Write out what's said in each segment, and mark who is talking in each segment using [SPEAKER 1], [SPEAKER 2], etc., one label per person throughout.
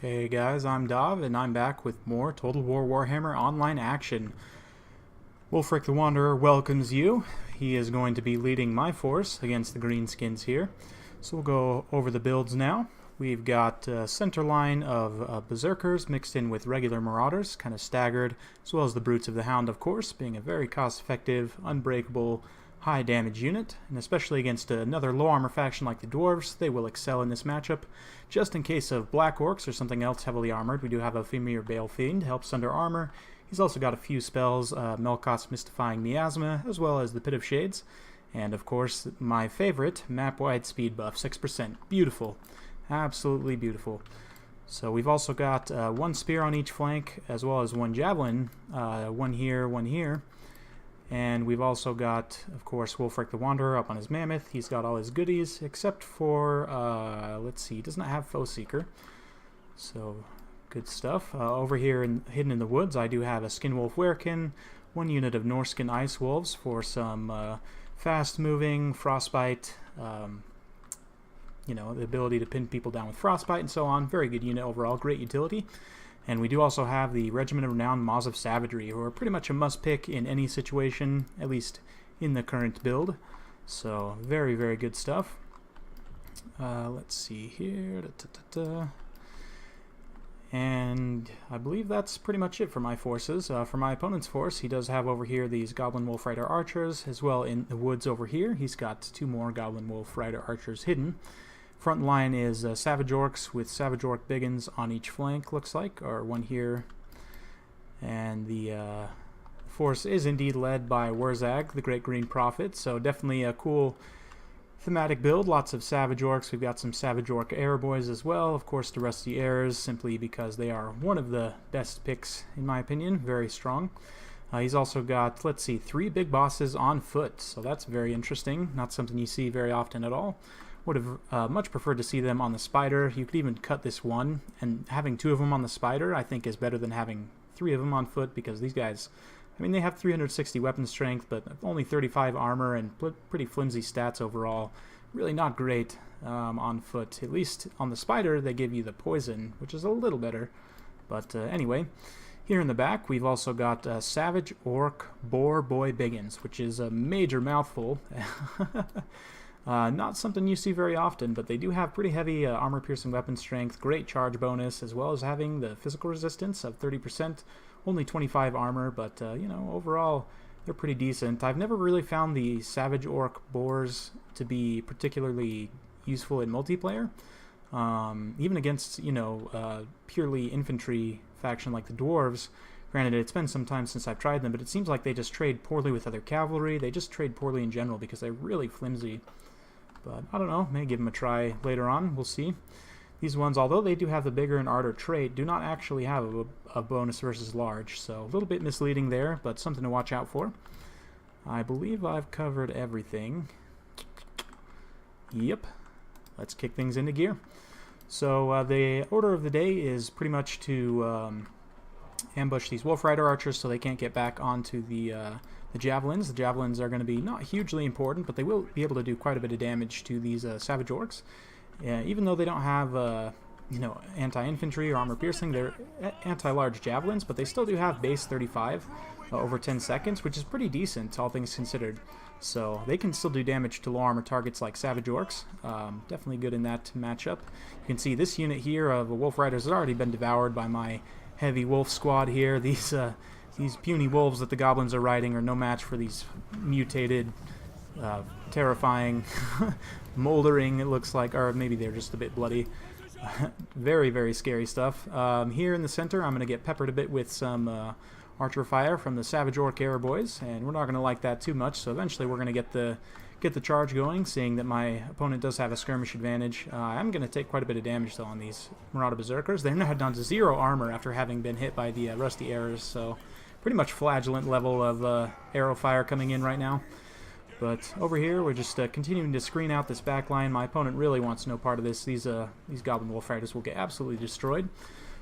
[SPEAKER 1] Hey guys, I'm Dav, and I'm back with more Total War Warhammer online action. Wulfrik the Wanderer welcomes you. He is going to be leading my force against the Greenskins here. So we'll go over the builds now. We've got a center line of Berserkers mixed in with regular Marauders, kind of staggered, as well as the Brutes of the Hound, of course, being a very cost-effective, unbreakable, high damage unit, and especially against another low armor faction like the Dwarves, they will excel in this matchup. Just in case of Black Orcs or something else heavily armored, we do have a Fimir Fiend, helps under armor. He's also got a few spells, Melkot's Mystifying Miasma, as well as the Pit of Shades, and of course my favorite, map-wide speed buff, 6%. Beautiful. Absolutely beautiful. So we've also got one spear on each flank, as well as one javelin, one here. And we've also got, of course, Wulfrik the Wanderer up on his Mammoth. He's got all his goodies, except for, let's see, he does not have Foe Seeker. So, good stuff. Over here, hidden in the woods, I do have a Skinwolf Werekin, one unit of Norscan Ice Wolves for some fast-moving, frostbite, you know, the ability to pin people down with frostbite and so on. Very good unit overall, great utility. And we do also have the Regiment of Renowned Maws of Savagery, who are pretty much a must-pick in any situation, at least in the current build. So, very, very good stuff. Let's see here. And I believe that's pretty much it for my forces. For my opponent's force, he does have over here these Goblin Wolf Rider Archers, as well in the woods over here. He's got two more Goblin Wolf Rider Archers hidden. Front line is Savage Orcs with Savage Orc Biggins on each flank, looks like, or one here. And the force is indeed led by Wurrzag, the Great Green Prophet, so definitely a cool thematic build. Lots of Savage Orcs. We've got some Savage Orc Air Boys as well. Of course, the Rusty Airs, simply because they are one of the best picks, in my opinion. Very strong. He's also got, let's see, 3 big bosses on foot, so that's very interesting. Not something you see very often at all. Would have much preferred to see them on the Spider. You could even cut this one, and having 2 of them on the Spider I think is better than having 3 of them on foot, because these guys, I mean, they have 360 weapon strength, but only 35 armor and pretty flimsy stats overall. Really not great on foot. At least on the Spider they give you the poison, which is a little better. But anyway, here in the back we've also got Savage Orc Boar Boy Biggins, which is a major mouthful. Not something you see very often, but they do have pretty heavy armor-piercing weapon strength, great charge bonus, as well as having the physical resistance of 30%, only 25 armor, but, you know, overall, they're pretty decent. I've never really found the Savage Orc Boars to be particularly useful in multiplayer, even against, you know, purely infantry faction like the Dwarves. Granted, it's been some time since I've tried them, but it seems like they just trade poorly with other cavalry. They just trade poorly in general because they're really flimsy. But I don't know, maybe give them a try later on, we'll see. These ones, although they do have the bigger and arter trait, do not actually have a bonus versus large, so a little bit misleading there, but something to watch out for. I believe I've covered everything. Yep. Let's kick things into gear. So the order of the day is pretty much to ambush these Wolf Rider Archers so they can't get back onto the Javelins. The Javelins are going to be not hugely important, but they will be able to do quite a bit of damage to these Savage Orcs. Even though they don't have, you know, anti-infantry or armor-piercing, they're anti-large Javelins, but they still do have base 35 over 10 seconds, which is pretty decent, all things considered. So they can still do damage to low-armor targets like Savage Orcs. Definitely good in that matchup. You can see this unit here of Wolf Riders has already been devoured by my heavy wolf squad here. These puny wolves that the goblins are riding are no match for these mutated, terrifying, moldering, it looks like, or maybe they're just a bit bloody. Very, very scary stuff. Here in the center, I'm going to get peppered a bit with some archer fire from the Savage Orc Air Boys, and we're not going to like that too much, so eventually we're going to get the charge going, seeing that my opponent does have a skirmish advantage. I'm going to take quite a bit of damage, though, on these Marauder Berserkers. They're now down to 0 armor after having been hit by the Rusty Arrows, so pretty much flagellant level of arrow fire coming in right now. But over here, we're just continuing to screen out this back line. My opponent really wants no part of this. These Goblin Wolf Riders will get absolutely destroyed.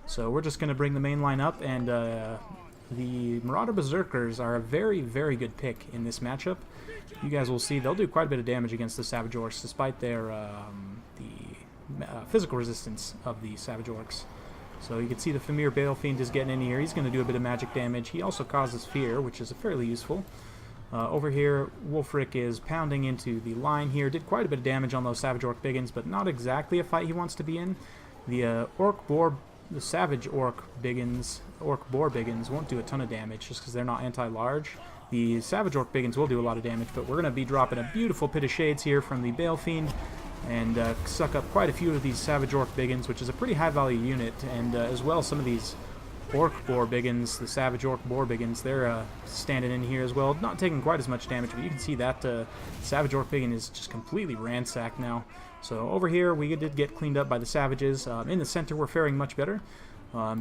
[SPEAKER 1] So we're just going to bring the main line up, and the Marauder Berserkers are a very, very good pick in this matchup. You guys will see they'll do quite a bit of damage against the Savage Orcs, despite their physical resistance of the Savage Orcs. So you can see the Fimir Balefiend is getting in here. He's going to do a bit of magic damage. He also causes fear, which is fairly useful. Over here, Wulfrik is pounding into the line here. Did quite a bit of damage on those Savage Orc Biggins, but not exactly a fight he wants to be in. The the Savage Orc Boar Biggins won't do a ton of damage just because they're not anti-large. The Savage Orc Biggins will do a lot of damage, but we're going to be dropping a beautiful Pit of Shades here from the Balefiend and suck up quite a few of these Savage Orc Biggins, which is a pretty high value unit, and as well some of these Orc Boar Biggins, the Savage Orc Boar Biggins, they're standing in here as well, not taking quite as much damage, but you can see that Savage Orc Biggin is just completely ransacked now. So over here we did get cleaned up by the Savages. In the center we're faring much better.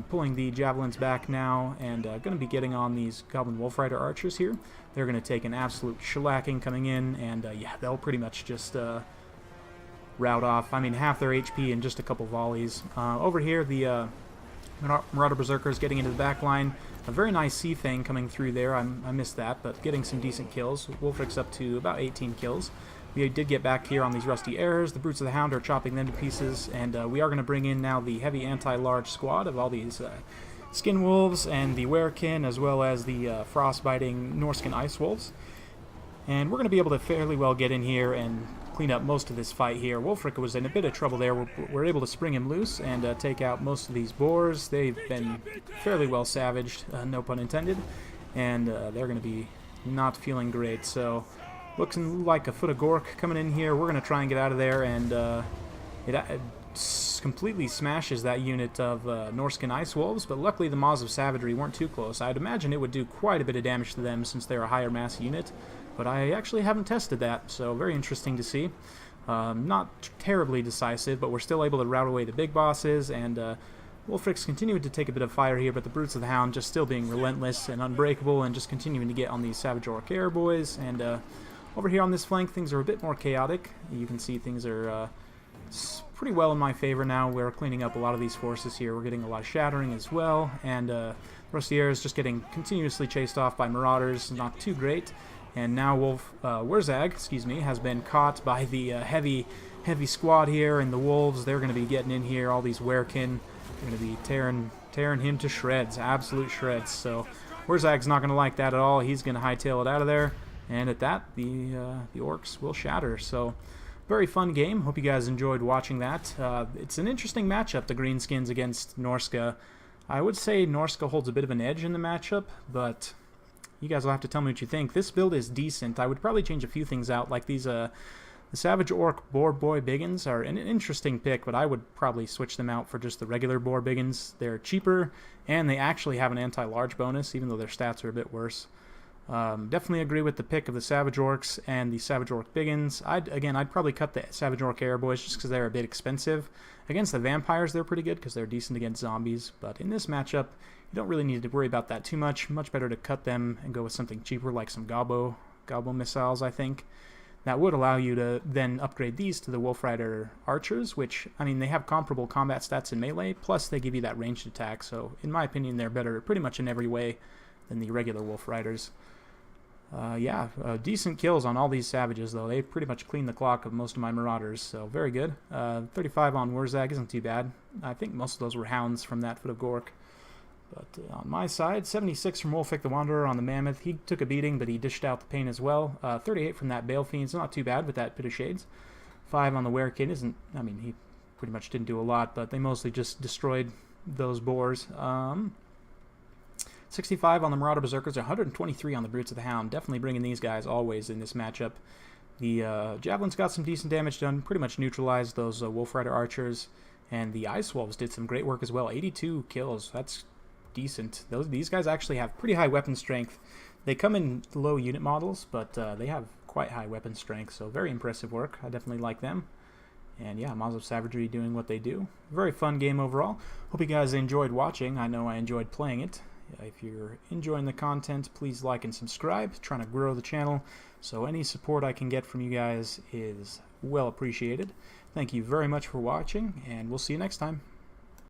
[SPEAKER 1] Pulling the Javelins back now, and going to be getting on these Goblin Wolfrider Archers here. They're going to take an absolute shellacking coming in, and yeah, they'll pretty much just rout off, I mean, half their HP in just a couple volleys. Over here, the Marauder Berserkers getting into the back line. A very nice Sea Fang coming through there. I missed that, but getting some decent kills. Wulfrik's up to about 18 kills. We did get back here on these Rusty Arrows. The Brutes of the Hound are chopping them to pieces, and we are going to bring in now the heavy anti-large squad of all these Skin Wolves and the Werekin, as well as the Frostbiting Norscan Ice Wolves. And we're going to be able to fairly well get in here and clean up most of this fight here. Wulfrik was in a bit of trouble there. We're able to spring him loose and take out most of these boars. They've been fairly well savaged, no pun intended, and they're going to be not feeling great. So looking like a foot of Gork coming in here. We're going to try and get out of there, and it completely smashes that unit of Norscan Ice Wolves, but luckily the Maws of Savagery weren't too close. I'd imagine it would do quite a bit of damage to them since they're a higher mass unit, but I actually haven't tested that, so very interesting to see. Not terribly decisive, but we're still able to rout away the big bosses, and Wulfrik's continuing to take a bit of fire here, but the Brutes of the Hound just still being relentless and unbreakable and just continuing to get on these Savage Orc Air Boys. And over here on this flank, things are a bit more chaotic. You can see things are pretty well in my favor now. We're cleaning up a lot of these forces here. We're getting a lot of shattering as well, and Rusty Air is just getting continuously chased off by Marauders. Not too great. And now Wurrzag, has been caught by the heavy squad here, and the Wolves, they're going to be getting in here. All these Werekin, they're going to be tearing him to shreds, absolute shreds. So Wurrzag's not going to like that at all. He's going to hightail it out of there, and at that, the Orcs will shatter. So very fun game. Hope you guys enjoyed watching that. It's an interesting matchup, the Greenskins against Norsca. I would say Norsca holds a bit of an edge in the matchup, but you guys will have to tell me what you think. This build is decent. I would probably change a few things out, like these the Savage Orc Boar Boy Biggins are an interesting pick, but I would probably switch them out for just the regular Boar Biggins. They're cheaper, and they actually have an anti-large bonus, even though their stats are a bit worse. Definitely agree with the pick of the Savage Orcs and the Savage Orc Biggins. I'd probably cut the Savage Orc Air Boys just because they're a bit expensive. Against the Vampires, they're pretty good because they're decent against zombies, but in this matchup, you don't really need to worry about that too much. Much better to cut them and go with something cheaper like some Gobbo missiles, I think. That would allow you to then upgrade these to the Wolfrider Archers, which, I mean, they have comparable combat stats in melee, plus they give you that ranged attack, so in my opinion they're better pretty much in every way than the regular Wolfriders. Decent kills on all these Savages, though. They pretty much cleaned the clock of most of my Marauders, so very good. 35 on Wurrzag isn't too bad. I think most of those were Hounds from that Foot of Gork. But on my side, 76 from Wulfrik the Wanderer on the Mammoth. He took a beating, but he dished out the pain as well. 38 from that Balefiend. It's not too bad with that Pit of Shades. 5 on the Werekin isn't... I mean, he pretty much didn't do a lot, but they mostly just destroyed those boars. 65 on the Marauder Berserkers, 123 on the Brutes of the Hound. Definitely bringing these guys always in this matchup. The Javelins got some decent damage done, pretty much neutralized those Wolfrider Archers. And the Ice Wolves did some great work as well. 82 kills. That's decent. These guys actually have pretty high weapon strength. They come in low unit models, but they have quite high weapon strength, so very impressive work. I definitely like them. And yeah, Maws of Savagery doing what they do. Very fun game overall. Hope you guys enjoyed watching. I know I enjoyed playing it. If you're enjoying the content, please like and subscribe. Trying to grow the channel, so any support I can get from you guys is well appreciated. Thank you very much for watching, and we'll see you next time.